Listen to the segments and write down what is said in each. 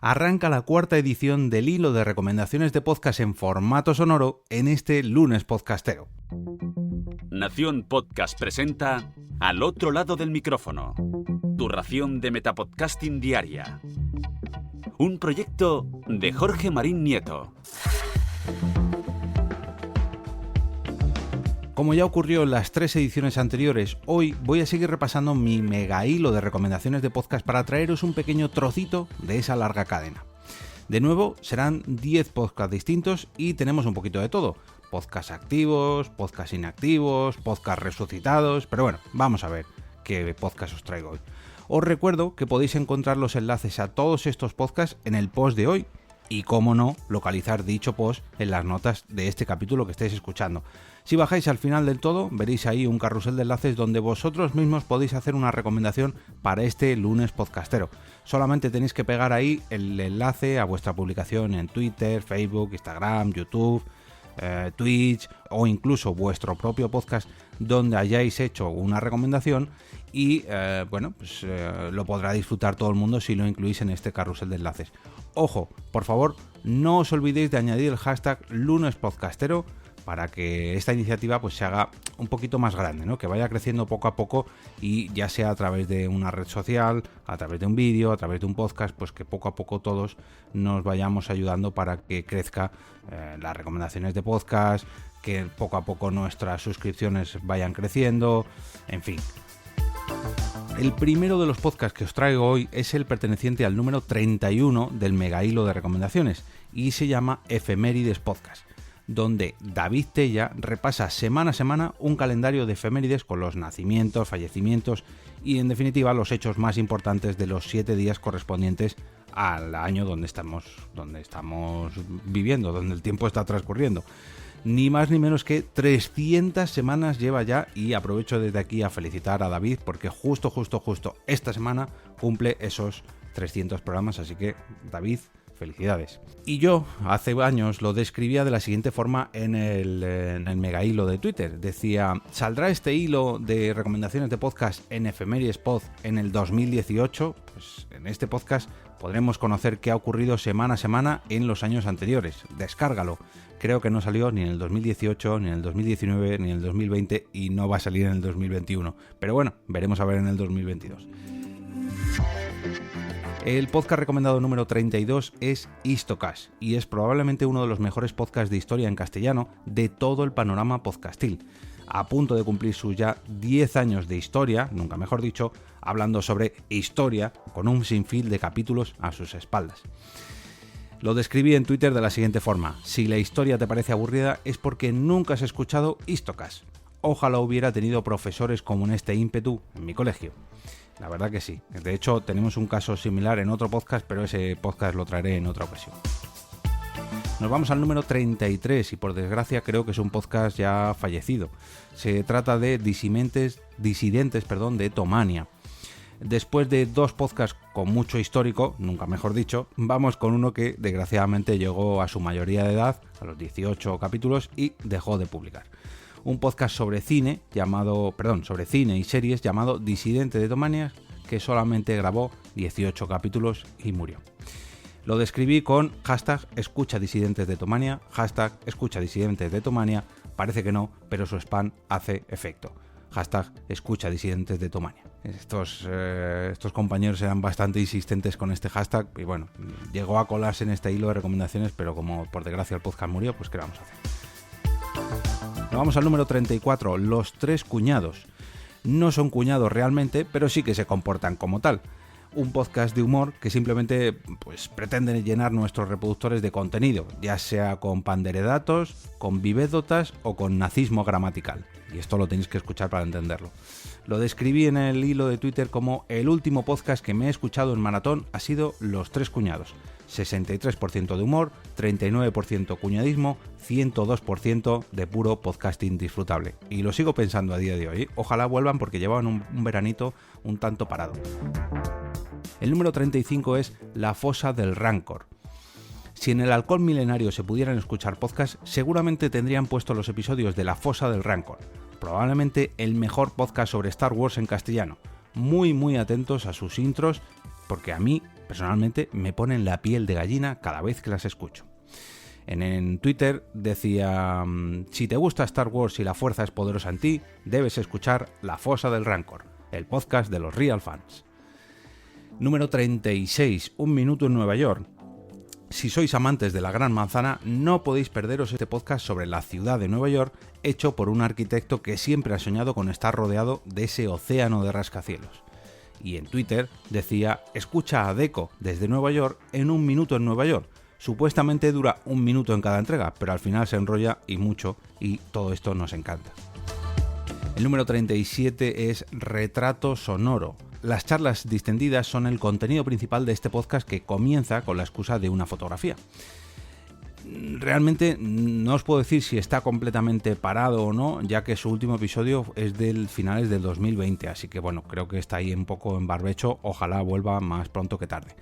Arranca la cuarta edición del hilo de recomendaciones de podcast en formato sonoro en este lunes podcastero. Nación Podcast presenta Al otro lado del micrófono, tu ración de metapodcasting diaria. Un proyecto de Jorge Marín Nieto. Como ya ocurrió en las 3 ediciones anteriores, hoy voy a seguir repasando mi mega hilo de recomendaciones de podcast para traeros un pequeño trocito de esa larga cadena. De nuevo, serán 10 podcasts distintos y tenemos un poquito de todo. Podcasts activos, podcasts inactivos, podcasts resucitados, pero bueno, vamos a ver qué podcast os traigo hoy. Os recuerdo que podéis encontrar los enlaces a todos estos podcasts en el post de hoy y, cómo no, localizar dicho post en las notas de este capítulo que estáis escuchando. Si bajáis al final del todo, veréis ahí un carrusel de enlaces donde vosotros mismos podéis hacer una recomendación para este lunes podcastero. Solamente tenéis que pegar ahí el enlace a vuestra publicación en Twitter, Facebook, Instagram, YouTube, Twitch o incluso vuestro propio podcast donde hayáis hecho una recomendación y lo podrá disfrutar todo el mundo si lo incluís en este carrusel de enlaces. Ojo, por favor, no os olvidéis de añadir el hashtag lunespodcastero para que esta iniciativa pues se haga un poquito más grande, ¿no? Que vaya creciendo poco a poco y ya sea a través de una red social, a través de un vídeo, a través de un podcast, pues que poco a poco todos nos vayamos ayudando para que crezca las recomendaciones de podcast, que poco a poco nuestras suscripciones vayan creciendo, en fin. El primero de los podcasts que os traigo hoy es el perteneciente al número 31 del mega hilo de recomendaciones y se llama Efemérides Podcast, donde David Tella repasa semana a semana un calendario de efemérides con los nacimientos, fallecimientos y en definitiva los hechos más importantes de los 7 días correspondientes al año donde estamos viviendo, donde el tiempo está transcurriendo. Ni más ni menos que 300 semanas lleva ya y aprovecho desde aquí a felicitar a David porque justo esta semana cumple esos 300 programas, así que David, felicidades. Y yo hace años lo describía de la siguiente forma en el mega hilo de Twitter. Decía, ¿saldrá este hilo de recomendaciones de podcast en Efemérides Pod en el 2018? Pues en este podcast podremos conocer qué ha ocurrido semana a semana en los años anteriores. Descárgalo. Creo que no salió ni en el 2018, ni en el 2019, ni en el 2020 y no va a salir en el 2021. Pero bueno, veremos a ver en el 2022. El podcast recomendado número 32 es Histocast y es probablemente uno de los mejores podcasts de historia en castellano de todo el panorama podcastil. A punto de cumplir sus ya 10 años de historia, nunca mejor dicho, hablando sobre historia con un sinfín de capítulos a sus espaldas. Lo describí en Twitter de la siguiente forma: si la historia te parece aburrida es porque nunca has escuchado Histocast. Ojalá hubiera tenido profesores como en este ímpetu en mi colegio. La verdad que sí. De hecho, tenemos un caso similar en otro podcast, pero ese podcast lo traeré en otra ocasión. Nos vamos al número 33 y por desgracia creo que es un podcast ya fallecido. Se trata de Disidentes de Tomania. Después de 2 podcasts con mucho histórico, nunca mejor dicho, vamos con uno que desgraciadamente llegó a su mayoría de edad, a los 18 capítulos, y dejó de publicar. Un podcast sobre cine y series llamado Disidente de Tomania, que solamente grabó 18 capítulos y murió. Lo describí con hashtag escucha disidentes de Tomania, hashtag escucha disidentes de Tomania, parece que no, pero su spam hace efecto. Hashtag escucha disidentes de Tomania. Estos compañeros eran bastante insistentes con este hashtag y bueno, llegó a colarse en este hilo de recomendaciones, pero como por desgracia el podcast murió, pues ¿qué vamos a hacer? Nos vamos al número 34, Los Tres Cuñados. No son cuñados realmente, pero sí que se comportan como tal. Un podcast de humor que simplemente pues pretende llenar nuestros reproductores de contenido, ya sea con panderedatos, con vivédotas o con nazismo gramatical. Y esto lo tenéis que escuchar para entenderlo. Lo describí en el hilo de Twitter como el último podcast que me he escuchado en maratón ha sido Los Tres Cuñados. 63% de humor, 39% cuñadismo, 102% de puro podcasting disfrutable. Y lo sigo pensando a día de hoy. Ojalá vuelvan porque llevaban un veranito un tanto parado. El número 35 es La Fosa del Rancor. Si en el Halcón Milenario se pudieran escuchar podcasts, seguramente tendrían puesto los episodios de La Fosa del Rancor. Probablemente el mejor podcast sobre Star Wars en castellano. Muy atentos a sus intros, porque a mí personalmente me ponen la piel de gallina cada vez que las escucho. En Twitter decía: si te gusta Star Wars y la fuerza es poderosa en ti, debes escuchar La Fosa del Rancor, el podcast de los Real Fans. Número 36, Un Minuto en Nueva York. Si sois amantes de la Gran Manzana, no podéis perderos este podcast sobre la ciudad de Nueva York, hecho por un arquitecto que siempre ha soñado con estar rodeado de ese océano de rascacielos. Y en Twitter decía: escucha a Deco desde Nueva York en Un Minuto en Nueva York. Supuestamente dura 1 minuto en cada entrega, pero al final se enrolla y mucho, y todo esto nos encanta. El número 37 es Retrato Sonoro. Las charlas distendidas son el contenido principal de este podcast, que comienza con la excusa de una fotografía. Realmente no os puedo decir si está completamente parado o no, ya que su último episodio es del finales del 2020, así que bueno, creo que está ahí un poco en barbecho, ojalá vuelva más pronto que tarde.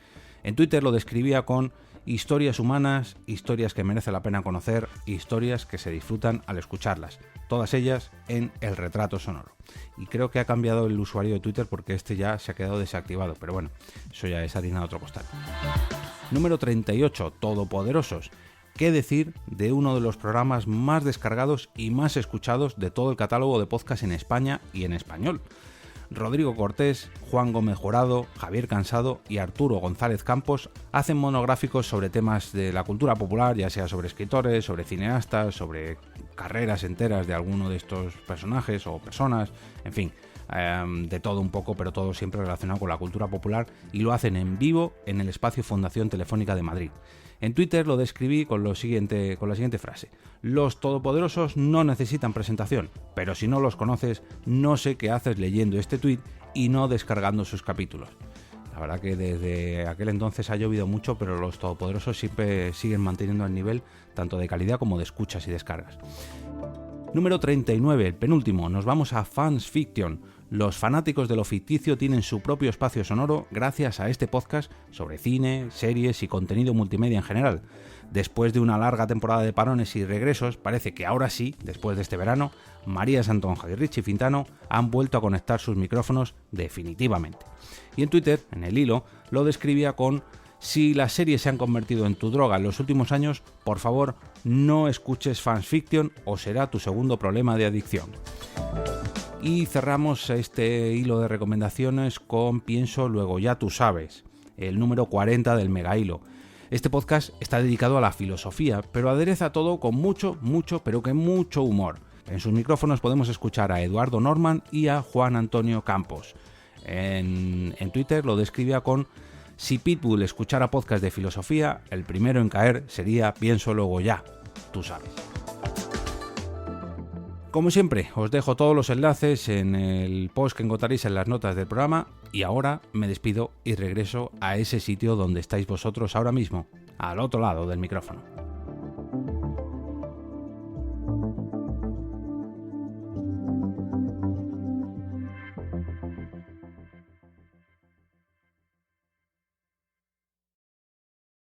En Twitter lo describía con: historias humanas, historias que merece la pena conocer, historias que se disfrutan al escucharlas, todas ellas en el Retrato Sonoro. Y creo que ha cambiado el usuario de Twitter porque este ya se ha quedado desactivado, pero bueno, eso ya es harina de otro costal. Número 38, Todopoderosos. ¿Qué decir de uno de los programas más descargados y más escuchados de todo el catálogo de podcast en España y en español? Rodrigo Cortés, Juan Gómez Jurado, Javier Cansado y Arturo González Campos hacen monográficos sobre temas de la cultura popular, ya sea sobre escritores, sobre cineastas, sobre carreras enteras de alguno de estos personajes o personas, en fin, de todo un poco, pero todo siempre relacionado con la cultura popular, y lo hacen en vivo en el espacio Fundación Telefónica de Madrid. En Twitter lo describí con la siguiente frase: los todopoderosos no necesitan presentación, pero si no los conoces, no sé qué haces leyendo este tweet y no descargando sus capítulos. La verdad que desde aquel entonces ha llovido mucho, pero los todopoderosos siempre siguen manteniendo el nivel tanto de calidad como de escuchas y descargas. Número 39, el penúltimo, nos vamos a Fans Fiction. Los fanáticos de lo ficticio tienen su propio espacio sonoro gracias a este podcast sobre cine, series y contenido multimedia en general. Después de una larga temporada de parones y regresos, parece que ahora sí, después de este verano, María Santonja y Richie Fintano han vuelto a conectar sus micrófonos definitivamente. Y en Twitter, en el hilo, lo describía con: si las series se han convertido en tu droga en los últimos años, por favor, no escuches Fans Fiction o será tu segundo problema de adicción. Y cerramos este hilo de recomendaciones con Pienso Luego Ya Tú Sabes, el número 40 del mega hilo. Este podcast está dedicado a la filosofía, pero adereza todo con mucho humor. En sus micrófonos podemos escuchar a Eduardo Norman y a Juan Antonio Campos. En Twitter lo describía con: si Pitbull escuchara podcast de filosofía, el primero en caer sería Pienso Luego Ya Tú Sabes. Como siempre, os dejo todos los enlaces en el post que encontraréis en las notas del programa, y ahora me despido y regreso a ese sitio donde estáis vosotros ahora mismo, al otro lado del micrófono.